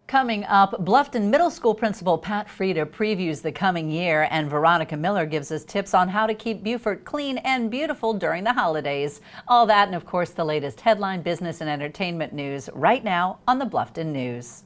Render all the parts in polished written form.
Coming up, Bluffton Middle School Principal Pat Freda previews the coming year, and Veronica Miller gives us tips on how to keep Beaufort clean and beautiful during the holidays. All that and, of course, the latest headline, business, and entertainment news right now on the Bluffton News.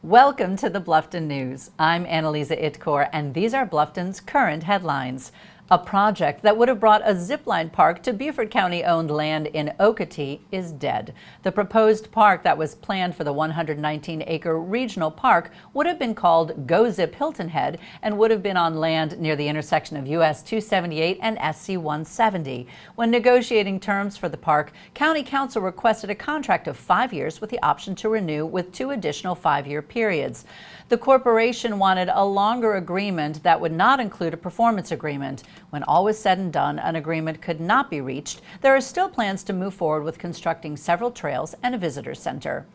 Welcome to the Bluffton News. I'm Anneliza Itkor, and these are Bluffton's current headlines. A project that would have brought a zipline park to Beaufort County-owned land in Okatee is dead. The proposed park that was planned for the 119-acre regional park would have been called Go Zip Hilton Head and would have been on land near the intersection of US 278 and SC 170. When negotiating terms for the park, County Council requested a contract of 5 years with the option to renew with 2 additional 5-year periods. The corporation wanted a longer agreement that would not include a performance agreement. When all was said and done, an agreement could not be reached. There are still plans to move forward with constructing several trails and a visitor center.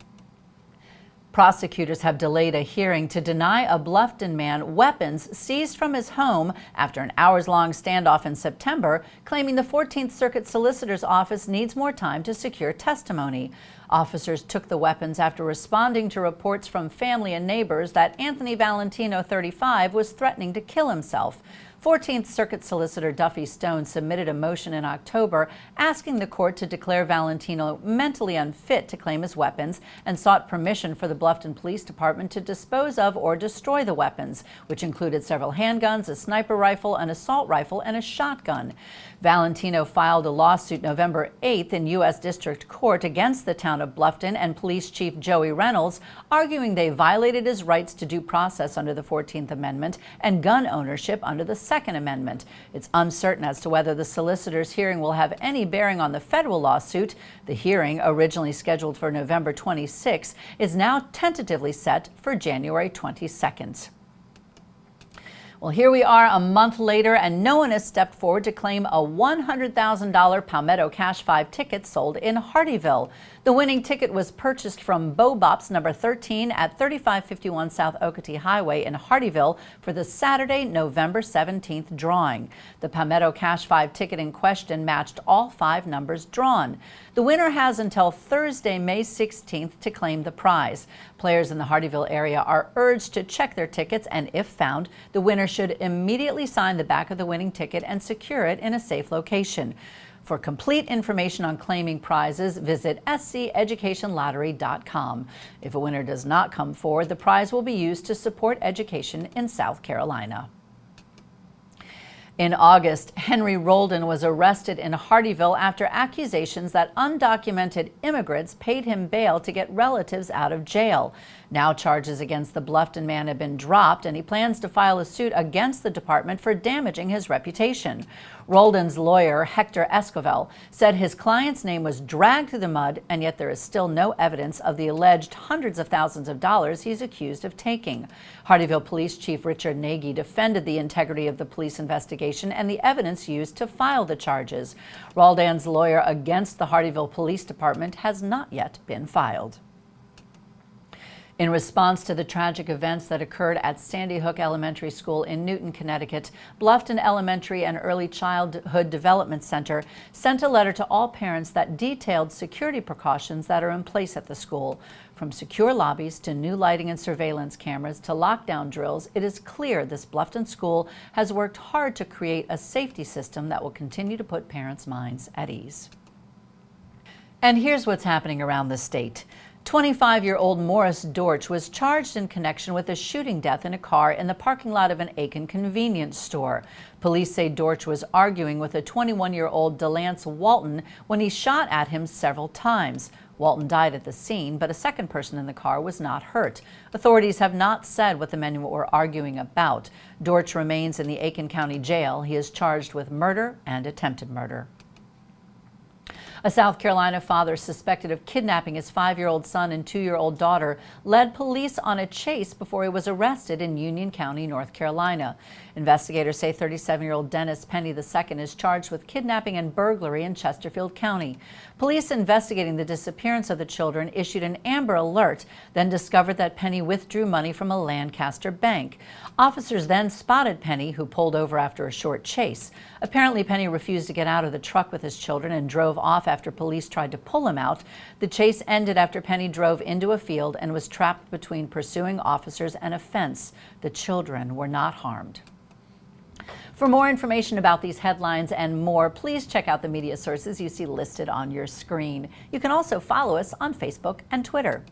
Prosecutors have delayed a hearing to deny a Bluffton man weapons seized from his home after an hours-long standoff in September, claiming the 14th Circuit Solicitor's Office needs more time to secure testimony. Officers took the weapons after responding to reports from family and neighbors that Anthony Valentino, 35, was threatening to kill himself. 14th Circuit Solicitor Duffy Stone submitted a motion in October asking the court to declare Valentino mentally unfit to claim his weapons and sought permission for the Bluffton Police Department to dispose of or destroy the weapons, which included several handguns, a sniper rifle, an assault rifle, and a shotgun. Valentino filed a lawsuit November 8th in U.S. District Court against the town of Bluffton and Police Chief Joey Reynolds, arguing they violated his rights to due process under the 14th Amendment and gun ownership under the Second Amendment. It's uncertain as to whether the solicitor's hearing will have any bearing on the federal lawsuit. The hearing, originally scheduled for November 26, is now tentatively set for January 22nd. Well, here we are a month later, and no one has stepped forward to claim a $100,000 Palmetto Cash 5 ticket sold in Hardeeville. The winning ticket was purchased from Bo Bop's number 13 at 3551 South Okatee Highway in Hardeeville for the Saturday, November 17th drawing. The Palmetto Cash 5 ticket in question matched all 5 numbers drawn. The winner has until Thursday, May 16th to claim the prize. Players in the Hardeeville area are urged to check their tickets, and if found, the winner should immediately sign the back of the winning ticket and secure it in a safe location. For complete information on claiming prizes, visit SCEducationLottery.com. If a winner does not come forward, the prize will be used to support education in South Carolina. In August, Henry Roldan was arrested in Hardeeville after accusations that undocumented immigrants paid him bail to get relatives out of jail. Now charges against the Bluffton man have been dropped, and he plans to file a suit against the department for damaging his reputation. Roldan's lawyer, Hector Escovel, said his client's name was dragged through the mud, and yet there is still no evidence of the alleged hundreds of thousands of dollars he's accused of taking. Hardeeville Police Chief Richard Nagy defended the integrity of the police investigation and the evidence used to file the charges. Roldan's lawyer against the Hardeeville Police Department has not yet been filed. In response to the tragic events that occurred at Sandy Hook Elementary School in Newton, Connecticut, Bluffton Elementary and Early Childhood Development Center sent a letter to all parents that detailed security precautions that are in place at the school. From secure lobbies to new lighting and surveillance cameras to lockdown drills, it is clear this Bluffton school has worked hard to create a safety system that will continue to put parents' minds at ease. And here's what's happening around the state. 25-year-old Morris Dortch was charged in connection with a shooting death in a car in the parking lot of an Aiken convenience store. Police say Dortch was arguing with a 21-year-old Delance Walton when he shot at him several times. Walton died at the scene, but a second person in the car was not hurt. Authorities have not said what the men were arguing about. Dortch remains in the Aiken County Jail. He is charged with murder and attempted murder. A South Carolina father suspected of kidnapping his 5-year-old son and 2-year-old daughter led police on a chase before he was arrested in Union County, North Carolina. Investigators say 37-year-old Dennis Penny II is charged with kidnapping and burglary in Chesterfield County. Police investigating the disappearance of the children issued an Amber Alert, then discovered that Penny withdrew money from a Lancaster bank. Officers then spotted Penny, who pulled over after a short chase. Apparently, Penny refused to get out of the truck with his children and drove off after police tried to pull him out. The chase ended after Penny drove into a field and was trapped between pursuing officers and a fence. The children were not harmed. For more information about these headlines and more, please check out the media sources you see listed on your screen. You can also follow us on Facebook and Twitter.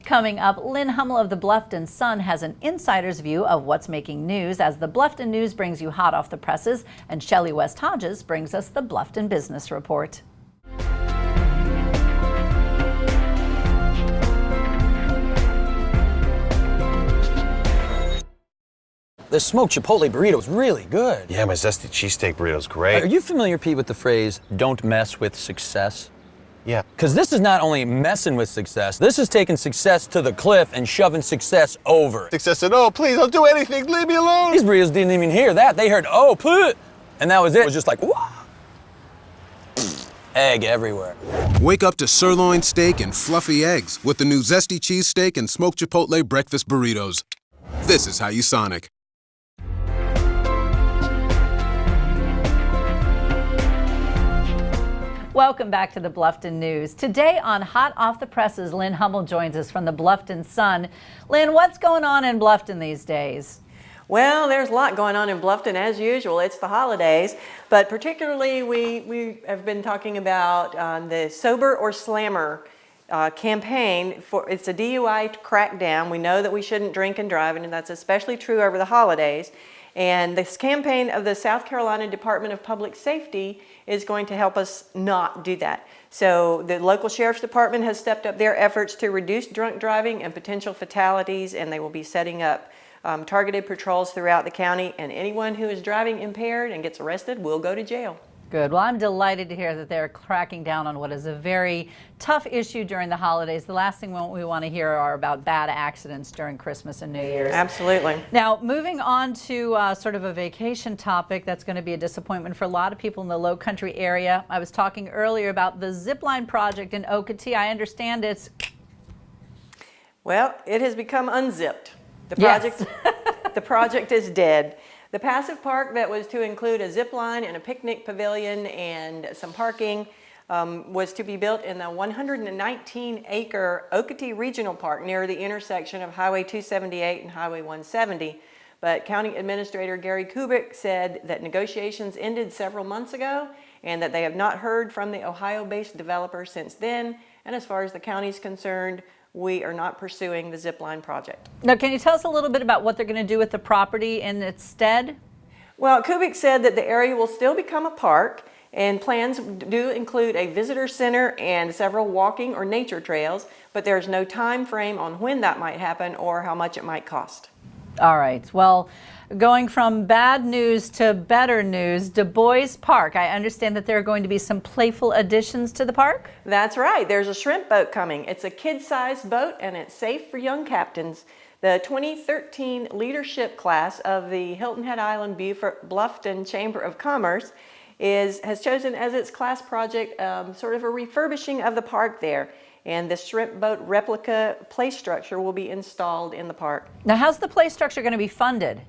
Coming up, Lynne Hummell of the Bluffton Sun has an insider's view of what's making news as the Bluffton News brings you hot off the presses, and Shellie West-Hodges brings us the Bluffton Business Report. The smoked chipotle burrito is really good. Yeah, my zesty cheesesteak burrito's great. Are you familiar, Pete, with the phrase, don't mess with success? Yeah. Because this is not only messing with success, this is taking success to the cliff and shoving success over. Success said, oh, please, don't do anything, leave me alone. These burritos didn't even hear that. They heard, oh, put, and that was it. It was just like, wah. Egg everywhere. Wake up to sirloin steak and fluffy eggs with the new zesty cheesesteak and smoked chipotle breakfast burritos. This is how you Sonic. Welcome back to the Bluffton News. Today on Hot Off the Presses, Lynne Hummell joins us from the Bluffton Sun. Lynne, what's going on in Bluffton these days? Well, there's a lot going on in Bluffton as usual. It's the holidays, but particularly we have been talking about the Sober or Slammer campaign. It's a DUI crackdown. We know that we shouldn't drink and drive, and that's especially true over the holidays. And this campaign of the South Carolina Department of Public Safety is going to help us not do that. So the local sheriff's department has stepped up their efforts to reduce drunk driving and potential fatalities, and they will be setting up targeted patrols throughout the county, and anyone who is driving impaired and gets arrested will go to jail. Good. Well, I'm delighted to hear that they're cracking down on what is a very tough issue during the holidays. The last thing we want to hear are about bad accidents during Christmas and New Year's. Absolutely. Now, moving on to sort of a vacation topic that's going to be a disappointment for a lot of people in the Low Country area. I was talking earlier about the zipline project in Okatee. I understand it's... Well, it has become unzipped. The project is dead. The passive park that was to include a zip line and a picnic pavilion and some parking was to be built in the 119-acre Okatee Regional Park near the intersection of Highway 278 and Highway 170. But County Administrator Gary Kubik said that negotiations ended several months ago and that they have not heard from the Ohio-based developer since then. And as far as the county is concerned, we are not pursuing the zipline project. Now, can you tell us a little bit about what they're going to do with the property in its stead? Well, Kubik said that the area will still become a park, and plans do include a visitor center and several walking or nature trails, but there's no time frame on when that might happen or how much it might cost. All right. Well, going from bad news to better news, Du Bois Park. I understand that there are going to be some playful additions to the park? That's right. There's a shrimp boat coming. It's a kid-sized boat, and it's safe for young captains. The 2013 leadership class of the Hilton Head Island Bluffton Chamber of Commerce has chosen as its class project sort of a refurbishing of the park there. And the shrimp boat replica play structure will be installed in the park. Now, how's the play structure going to be funded?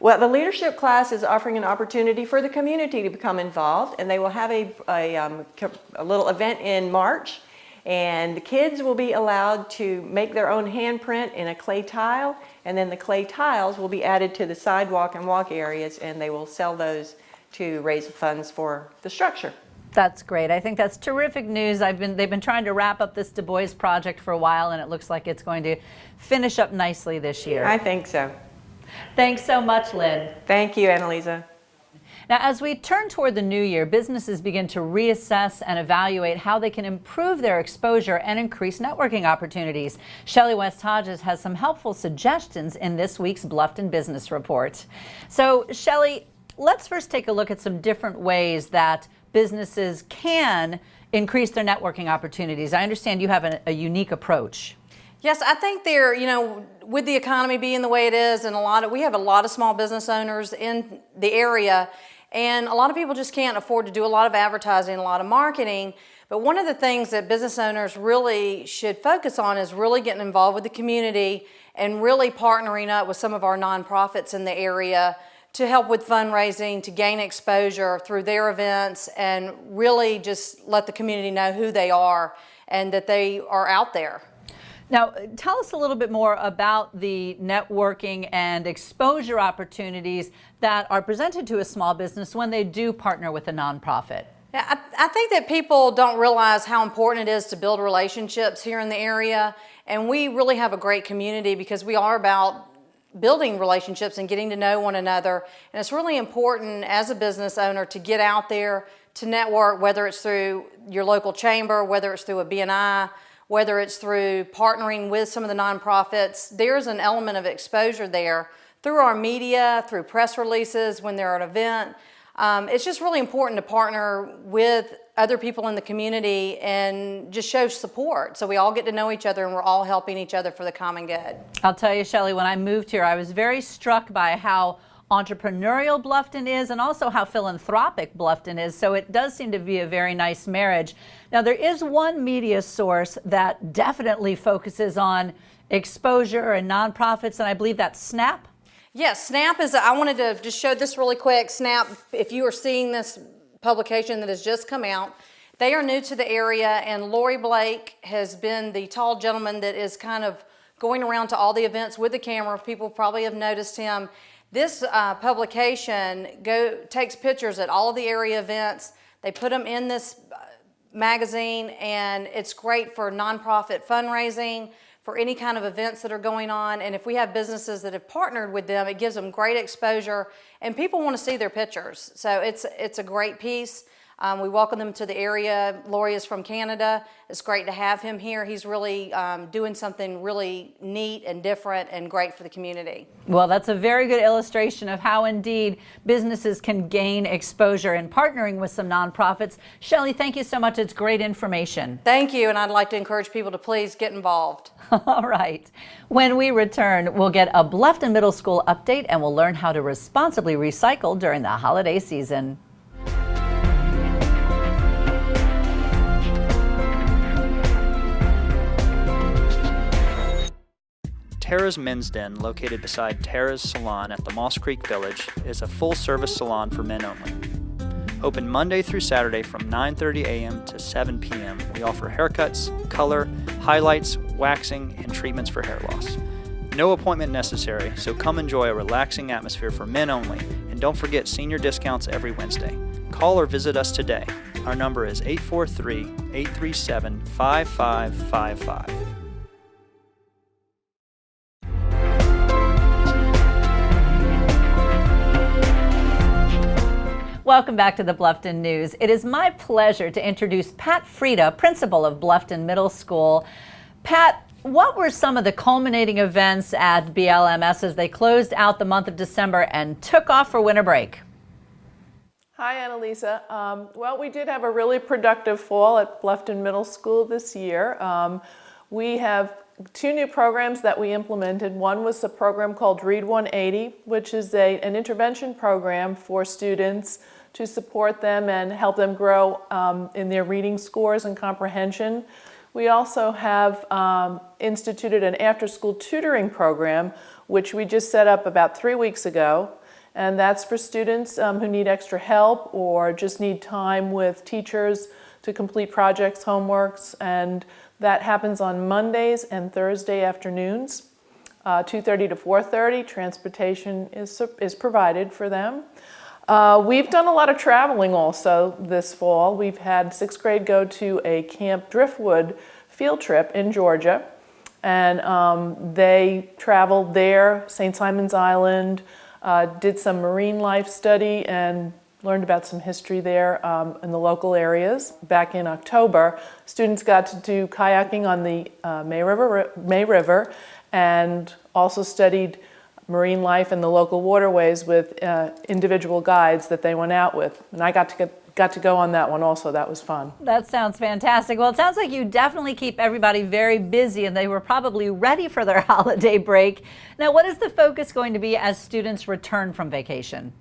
Well, the leadership class is offering an opportunity for the community to become involved, and they will have a little event in March, and the kids will be allowed to make their own handprint in a clay tile, and then the clay tiles will be added to the sidewalk and walk areas, and they will sell those to raise funds for the structure. That's great. I think that's terrific news. They've been trying to wrap up this Du Bois project for a while, and it looks like it's going to finish up nicely this year. I think so. Thanks so much, Lynne. Thank you, Anneliza. Now, as we turn toward the new year, businesses begin to reassess and evaluate how they can improve their exposure and increase networking opportunities. Shellie West-Hodges has some helpful suggestions in this week's Bluffton Business Report. So, Shellie, let's first take a look at some different ways that businesses can increase their networking opportunities? I understand you have a unique approach. Yes, I think they're, with the economy being the way it is, and we have a lot of small business owners in the area, and a lot of people just can't afford to do a lot of advertising, a lot of marketing. But one of the things that business owners really should focus on is really getting involved with the community and really partnering up with some of our nonprofits in the area to help with fundraising, to gain exposure through their events, and really just let the community know who they are and that they are out there. Now, tell us a little bit more about the networking and exposure opportunities that are presented to a small business when they do partner with a nonprofit. Yeah, I think that people don't realize how important it is to build relationships here in the area, and we really have a great community because we are about building relationships and getting to know one another. And it's really important as a business owner to get out there, to network, whether it's through your local chamber, whether it's through a BNI, whether it's through partnering with some of the nonprofits. There's an element of exposure there through our media, through press releases when they're at an event. It's just really important to partner with other people in the community and just show support so we all get to know each other and we're all helping each other for the common good. I'll tell you, Shellie, when I moved here, I was very struck by how entrepreneurial Bluffton is and also how philanthropic Bluffton is. So it does seem to be a very nice marriage. Now, there is one media source that definitely focuses on exposure and nonprofits, and I believe that's SNAP. Yes, SNAP is, I wanted to just show this really quick. SNAP, if you are seeing this publication that has just come out, they are new to the area, and Lori Blake has been the tall gentleman that is kind of going around to all the events with the camera. People probably have noticed him. This publication takes pictures at all of the area events. They put them in this magazine, and it's great for nonprofit fundraising, for any kind of events that are going on. And if we have businesses that have partnered with them, it gives them great exposure, and people want to see their pictures. So it's a great piece. We welcome them to the area. Lori is from Canada. It's great to have him here. He's really doing something really neat and different and great for the community. Well, that's a very good illustration of how indeed businesses can gain exposure in partnering with some nonprofits. Shellie, thank you so much. It's great information. Thank you, and I'd like to encourage people to please get involved. All right. When we return, we'll get a Bluffton Middle School update and we'll learn how to responsibly recycle during the holiday season. Tara's Men's Den, located beside Tara's Salon at the Moss Creek Village, is a full-service salon for men only. Open Monday through Saturday from 9:30 a.m. to 7 p.m. We offer haircuts, color, highlights, waxing, and treatments for hair loss. No appointment necessary, so come enjoy a relaxing atmosphere for men only, and don't forget senior discounts every Wednesday. Call or visit us today. Our number is 843-837-5555. Welcome back to the Bluffton News. It is my pleasure to introduce Pat Freda, principal of Bluffton Middle School. Pat, what were some of the culminating events at BLMS as they closed out the month of December and took off for winter break? Hi, Anneliza. Well, we did have a really productive fall at Bluffton Middle School this year. We have two new programs that we implemented. One was a program called Read 180, which is an intervention program for students to support them and help them grow in their reading scores and comprehension. We also have instituted an after-school tutoring program, which we just set up about 3 weeks ago. And that's for students who need extra help or just need time with teachers to complete projects, homeworks, and that happens on Mondays and Thursday afternoons, 2:30 to 4:30. Transportation is provided for them. We've done a lot of traveling also this fall. We've had 6th grade go to a Camp Driftwood field trip in Georgia, and they traveled there, St. Simon's Island, did some marine life study and learned about some history there in the local areas. Back in October, students got to do kayaking on the May River and also studied marine life in the local waterways with individual guides that they went out with. And I got to got to go on that one also. That was fun. That sounds fantastic. Well, it sounds like you definitely keep everybody very busy, and they were probably ready for their holiday break. Now, what is the focus going to be as students return from vacation?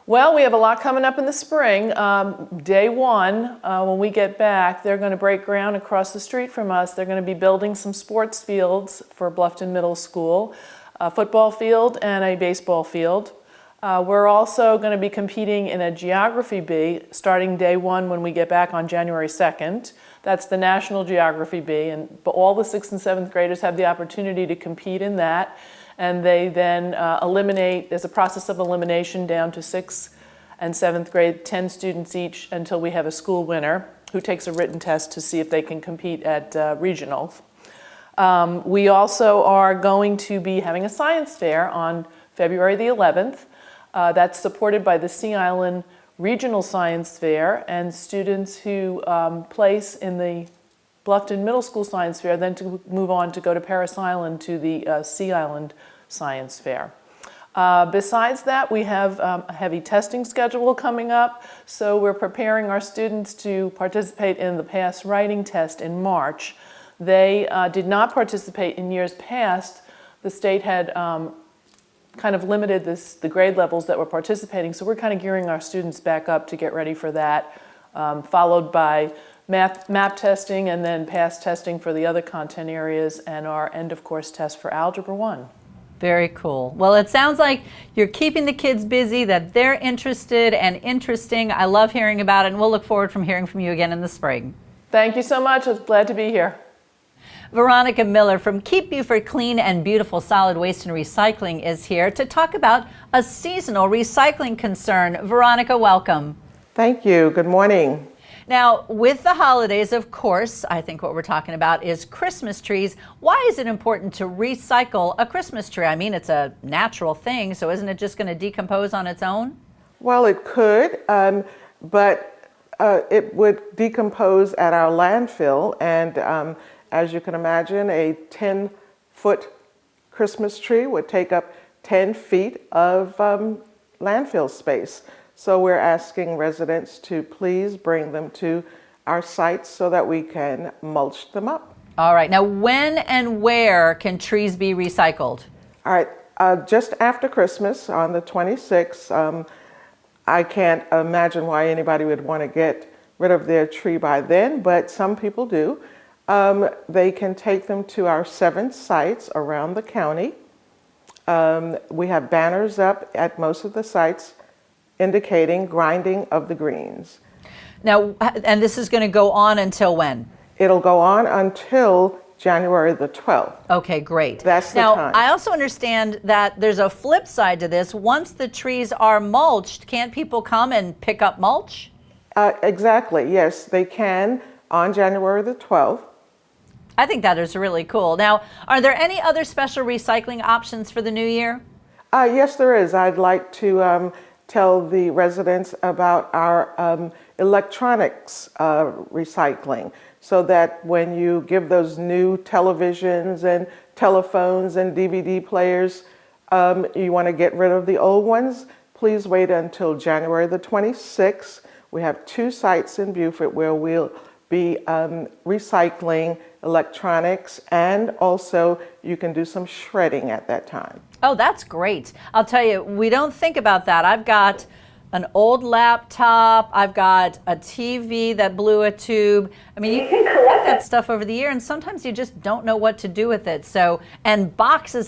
Well, we have a lot coming up in the spring. Day one, when we get back, they're going to break ground across the street from us. They're going to be building some sports fields for Bluffton Middle School, a football field and a baseball field. We're also going to be competing in a geography bee starting day one when we get back on January 2nd. That's the National Geography Bee, and all the 6th and 7th graders have the opportunity to compete in that. And they then eliminate, there's a process of elimination down to 6th and 7th grade, 10 students each until we have a school winner who takes a written test to see if they can compete at regionals. We also are going to be having a science fair on February the 11th. That's supported by the Sea Island Regional Science Fair, and students who place in the Bluffton Middle School Science Fair, then to move on to go to Paris Island to the Sea Island Science Fair. Besides that, we have a heavy testing schedule coming up, so we're preparing our students to participate in the PASS writing test in March. They did not participate in years past. The state had kind of limited the grade levels that were participating, so we're kind of gearing our students back up to get ready for that, followed by map testing and then PASS testing for the other content areas and our end of course test for Algebra 1. Very cool. Well, it sounds like you're keeping the kids busy, that they're interested and interesting. I love hearing about it, and we'll look forward from hearing from you again in the spring. Thank you so much. I was glad to be here. Veronica Miller from Keep Beaufort Clean and Beautiful Solid Waste and Recycling is here to talk about a seasonal recycling concern. Veronica, welcome. Thank you. Good morning. Now, with the holidays, of course, I think what we're talking about is Christmas trees. Why is it important to recycle a Christmas tree? I mean, it's a natural thing, so isn't it just going to decompose on its own? Well, it could, but it would decompose at our landfill, and as you can imagine, a 10-foot Christmas tree would take up 10 feet of landfill space. So we're asking residents to please bring them to our sites so that we can mulch them up. All right. Now, when and where can trees be recycled? All right. Just after Christmas on the 26th, I can't imagine why anybody would want to get rid of their tree by then, but some people do. They can take them to our 7 sites around the county. We have banners up at most of the sites indicating grinding of the greens. Now, and this is going to go on until when? It'll go on until January the 12th. Okay, great. That's the now, time. I also understand that there's a flip side to this. Once the trees are mulched, can't people come and pick up mulch? Exactly, yes, they can on January the 12th. I think that is really cool. Now, are there any other special recycling options for the new year? Yes, there is. I'd like to tell the residents about our electronics recycling, so that when you give those new televisions and telephones and DVD players, you want to get rid of the old ones, please wait until January the 26th. We have 2 sites in Beaufort where we'll be recycling electronics, and also you can do some shredding at that time. Oh, that's great. I'll tell you, we don't think about that. I've got an old laptop. I've got a TV that blew a tube. I mean, you can collect that stuff over the year, and sometimes you just don't know what to do with it. So, and boxes,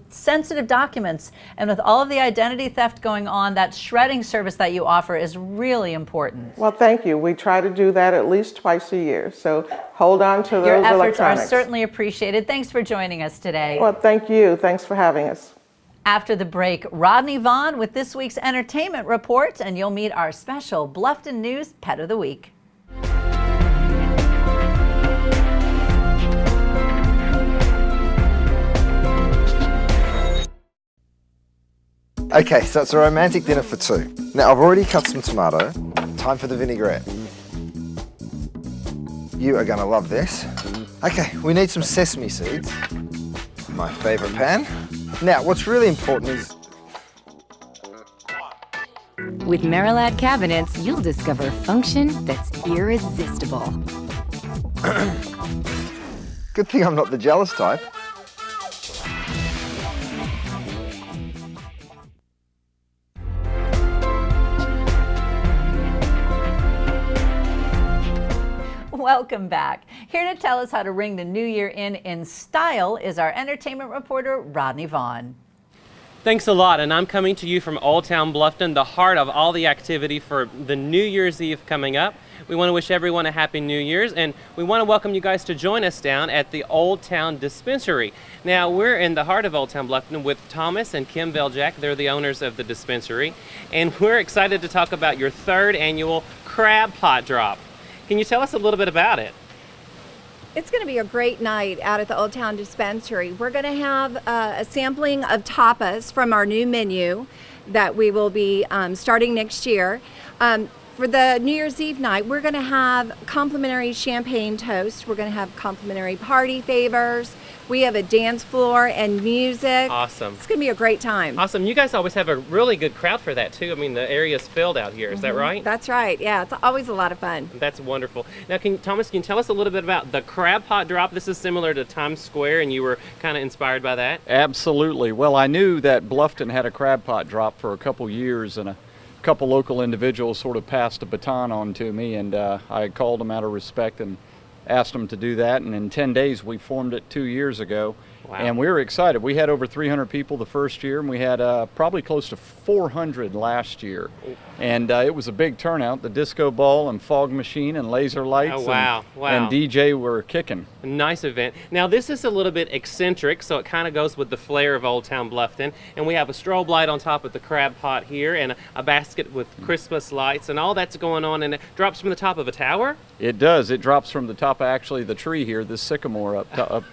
sensitive documents. And with all of the identity theft going on, that shredding service that you offer is really important. Well, thank you. We try to do that at least twice a year. So hold on to those electronics. Your efforts are certainly appreciated. Thanks for joining us today. Well, thank you. Thanks for having us. After the break, Rodney Vaughn with this week's entertainment report, and you'll meet our special Bluffton News Pet of the Week. Okay, so it's a romantic dinner for 2. Now, I've already cut some tomato. Time for the vinaigrette. You are gonna love this. Okay, we need some sesame seeds. My favorite pan. Now, what's really important is With Merillat cabinets, you'll discover function that's irresistible. Good thing I'm not the jealous type. Welcome back. Here to tell us how to ring the new year in style is our entertainment reporter, Rodney Vaughn. Thanks a lot, and I'm coming to you from Old Town Bluffton, the heart of all the activity for the New Year's Eve coming up. We want to wish everyone a happy New Year's, and we want to welcome you guys to join us down at the Old Town Dispensary. Now, we're in the heart of Old Town Bluffton with Thomas and Kim Viljac. They're the owners of the dispensary, and we're excited to talk about your third annual crab pot drop. Can you tell us a little bit about it? It's going to be a great night out at the Old Town Dispensary. We're going to have a sampling of tapas from our new menu that we will be starting next year. For the New Year's Eve night, we're going to have complimentary champagne toast. We're going to have complimentary party favors. We have a dance floor and music. Awesome. It's going to be a great time. Awesome. You guys always have a really good crowd for that, too. I mean, the area's filled out here. Is that right? That's right. Yeah, it's always a lot of fun. That's wonderful. Now, Thomas, can you tell us a little bit about the crab pot drop? This is similar to Times Square, and you were kind of inspired by that? Absolutely. Well, I knew that Bluffton had a crab pot drop for a couple years, and a couple local individuals sort of passed a baton on to me, and I called them out of respect and asked them to do that, and in 10 days we formed it 2 years ago. Wow. And we were excited. We had over 300 people the first year, and we had probably close to 400 last year. And it was a big turnout. The disco ball and fog machine and laser lights. Oh, wow. And DJ were kicking. A nice event. Now, this is a little bit eccentric, so it kind of goes with the flair of Old Town Bluffton. And we have a strobe light on top of the crab pot here, and a basket with Christmas lights, and all that's going on, and it drops from the top of a tower? It does. It drops from the top of actually the tree here, this sycamore up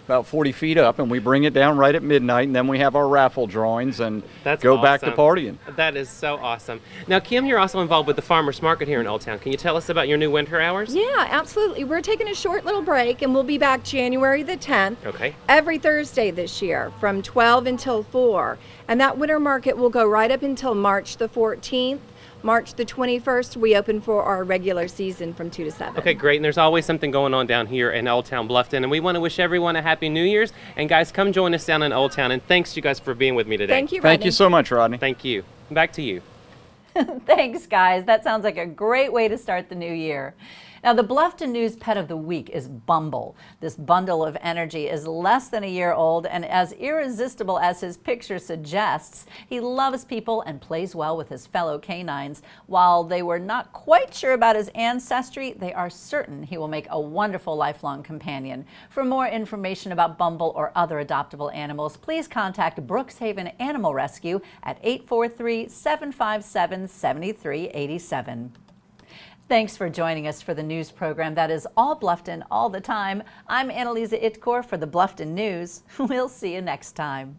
about 40 feet up, and we bring it down right at midnight, and then we have our raffle drawings and go back to partying. That is so awesome. Now, Kim, you're also involved with the Farmers Market here in Old Town. Can you tell us about your new winter hours? Yeah, absolutely. We're taking a short little break, and we'll be back January the 10th. Okay. Every Thursday this year from 12 until 4. And that winter market will go right up until March the 14th. March the 21st, we open for our regular season from 2 to 7. Okay, great. And there's always something going on down here in Old Town Bluffton. And we want to wish everyone a happy New Year's. And guys, come join us down in Old Town. And thanks you guys for being with me today. Thank you, Rodney. Thank you so much, Rodney. Thank you. Back to you. Thanks, guys. That sounds like a great way to start the new year. Now, the Bluffton News Pet of the Week is Bumble. This bundle of energy is less than a year old, and as irresistible as his picture suggests, he loves people and plays well with his fellow canines. While they were not quite sure about his ancestry, they are certain he will make a wonderful lifelong companion. For more information about Bumble or other adoptable animals, please contact Brookshaven Animal Rescue at 843-757-7387. Thanks for joining us for the news program that is all Bluffton all the time. I'm Anneliza Itkor for the Bluffton News. We'll see you next time.